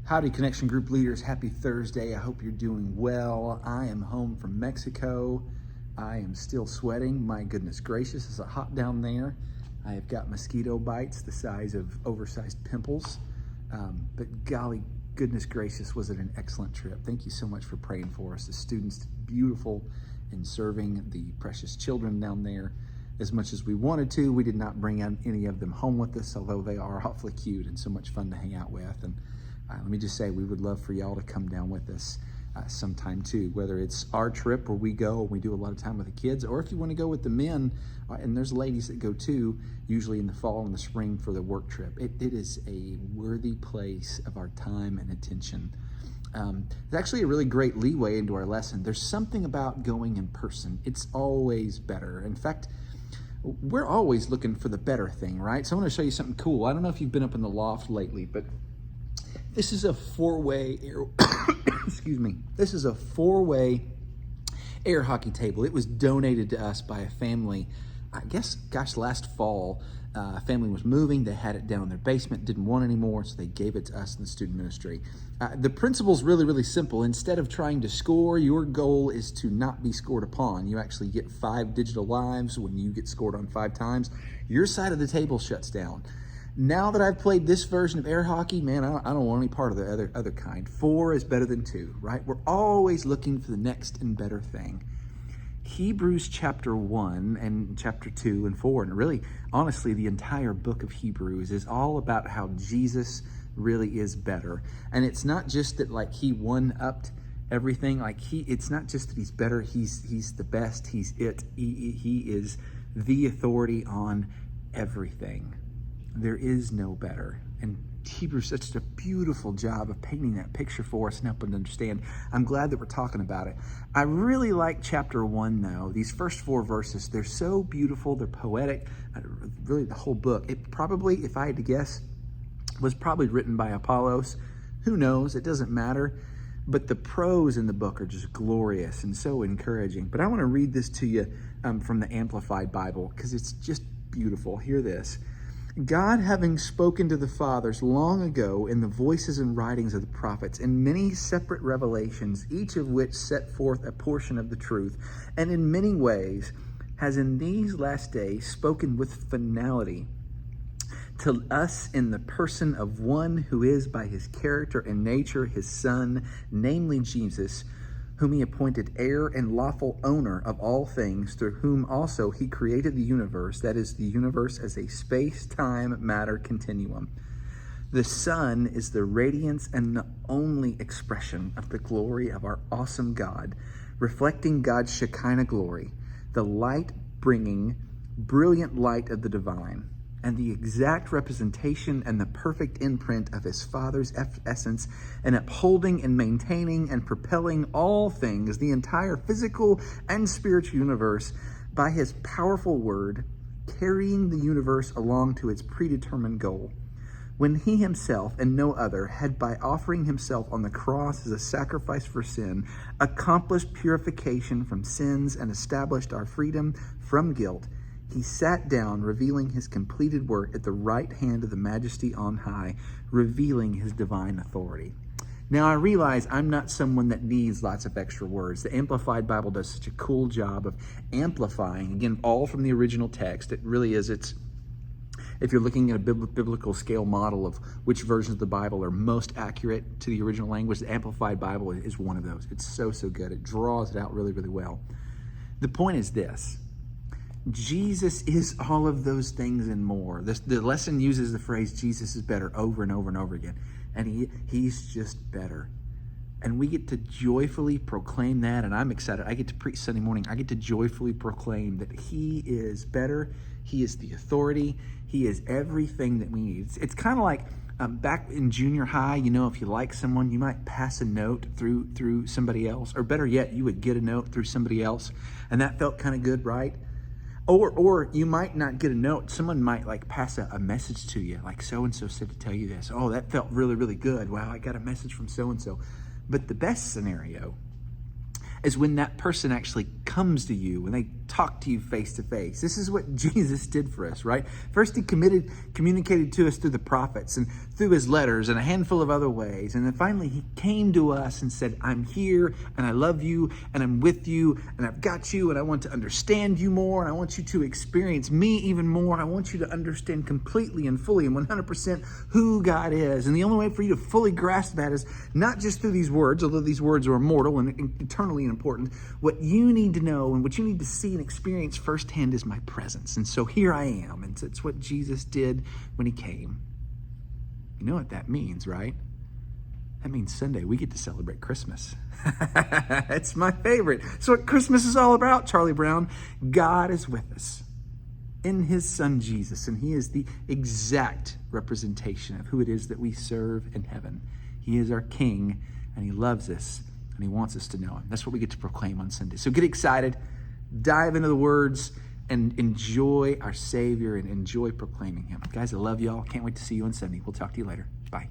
Howdy, Connection Group leaders. Happy Thursday. I hope you're doing well. I am home from Mexico. I am still sweating. My goodness gracious, it's hot down there. I have got mosquito bites the size of oversized pimples. But golly, goodness gracious, was it an excellent trip. Thank you so much for praying for us. The students did beautiful in serving the precious children down there as much as we wanted to. We did not bring any of them home with us, although they are awfully cute and so much fun to hang out with. And let me just say, we would love for y'all to come down with us sometime too, whether it's our trip where we go and we do a lot of time with the kids, or if you want to go with the men, and there's ladies that go too, usually in the fall and the spring for the work trip. It is a worthy place of our time and attention. It's actually a really great leeway into our lesson. There's something about going in person. It's always better. In fact, we're always looking for the better thing, right? So I want to show you something cool. I don't know if you've been up in the loft lately, but this is a four-way air, excuse me. This is a four-way air hockey table. It was donated to us by a family, I guess, last fall. A family was moving. They had it down in their basement, didn't want it anymore, so they gave it to us in the student ministry. The principle's really, really simple. Instead of trying to score, your goal is to not be scored upon. You actually get 5 digital lives when you get scored on 5 times. Your side of the table shuts down. Now that I've played this version of air hockey, man, I don't want any part of the other kind. 4 is better than 2, right? We're always looking for the next and better thing. Hebrews chapter 1 and chapter 2 and 4, and really, honestly, the entire book of Hebrews is all about how Jesus really is better. And it's not just that like he one-upped everything. It's not just that he's better. He's the best. He's it. He is the authority on everything. There is no better. And Hebrews does such a beautiful job of painting that picture for us and helping to understand. I'm glad that we're talking about it. I really like chapter 1, though. These first 4 verses, they're so beautiful. They're poetic. Really, the whole book. It probably, if I had to guess, was probably written by Apollos. Who knows? It doesn't matter. But the prose in the book are just glorious and so encouraging. But I want to read this to you from the Amplified Bible because it's just beautiful. Hear this. God, having spoken to the fathers long ago in the voices and writings of the prophets in many separate revelations, each of which set forth a portion of the truth, and in many ways has in these last days spoken with finality to us in the person of one who is by his character and nature his Son, namely Jesus, whom he appointed heir and lawful owner of all things, through whom also he created the universe, that is, the universe as a space-time matter continuum. The Son is the radiance and the only expression of the glory of our awesome God, reflecting God's Shekinah glory, the light-bringing, brilliant light of the divine, and the exact representation and the perfect imprint of his Father's essence, and upholding and maintaining and propelling all things, the entire physical and spiritual universe, by his powerful word, carrying the universe along to its predetermined goal. When he himself, and no other, had by offering himself on the cross as a sacrifice for sin, accomplished purification from sins and established our freedom from guilt, he sat down, revealing his completed work at the right hand of the Majesty on high, revealing his divine authority. Now, I realize I'm not someone that needs lots of extra words. The Amplified Bible does such a cool job of amplifying, again, all from the original text. It really is. If you're looking at a biblical scale model of which versions of the Bible are most accurate to the original language, the Amplified Bible is one of those. It's so good. It draws it out really, really well. The point is this. Jesus is all of those things and more. The lesson uses the phrase Jesus is better over and over and over again. And he's just better. And we get to joyfully proclaim that. And I'm excited. I get to preach Sunday morning. I get to joyfully proclaim that he is better. He is the authority. He is everything that we need. It's kind of like back in junior high, if you like someone, you might pass a note through somebody else. Or better yet, you would get a note through somebody else. And that felt kind of good, right? Or you might not get a note. Someone might pass a message to you, like so-and-so said to tell you this. Oh, that felt really, really good. Wow, I got a message from so-and-so. But the best scenario, is when that person actually comes to you, when they talk to you face to face. This is what Jesus did for us, right? First, he communicated to us through the prophets and through his letters and a handful of other ways. And then finally, he came to us and said, I'm here and I love you and I'm with you and I've got you and I want to understand you more and I want you to experience me even more. And I want you to understand completely and fully and 100% who God is. And the only way for you to fully grasp that is not just through these words, although these words are immortal and eternally important. What you need to know and what you need to see and experience firsthand is my presence. And so here I am. And it's what Jesus did when he came. You know what that means, right? That means Sunday we get to celebrate Christmas. It's my favorite. It's what Christmas is all about, Charlie Brown. God is with us in his son Jesus, and he is the exact representation of who it is that we serve in heaven. He is our King, and he loves us, and he wants us to know him. That's what we get to proclaim on Sunday. So get excited, dive into the words, and enjoy our Savior and enjoy proclaiming him. Guys, I love y'all. Can't wait to see you on Sunday. We'll talk to you later. Bye.